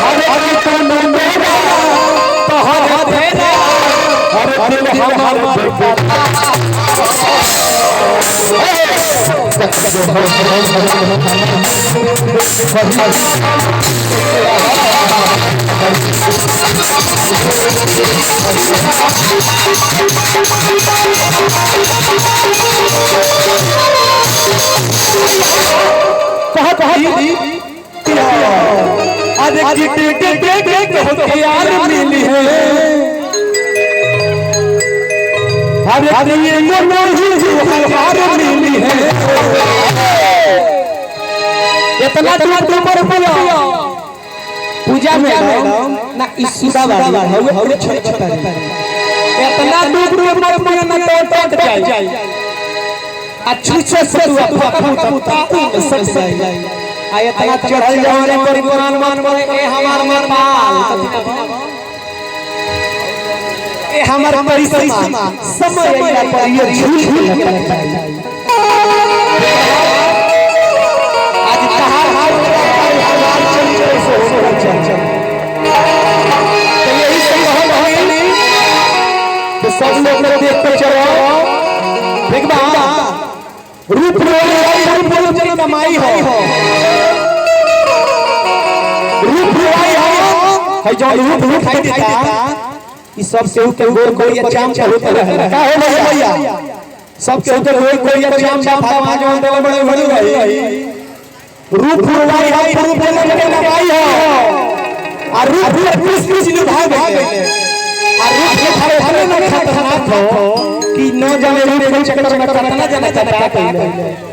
हरे तन मेरा तो हरे तेरा हरे हमारे यार मिली है अरे ये हार मिली है इतना दूर पर पूजा में ना इसुदा वाला है वो छोटा इतना दूर पर ना टट जाए अच्छी से सब जाए आयतना चढ़ल जाने पर मन ए हमार माल ए हमार परिश्रम समय आइला पर ये झूल लगता है आज कहां हाल चल तो यही सही है तो सब लोग देख कर चलो देख बा रूप रूप कमाई हो रूप है जो रूप खाई देता ई सब से के कोई चाम होता है का हो भैया सब के कोई चाम भाव जो अंदर बड़े बड़ी भाई रूप रुवाई है रूप के लगाई हो और रूप किस निभा गए और रूप के खड़े ना खतरनाक हो कि न जाने रूप के चक्कर में कितना जाना जाता है।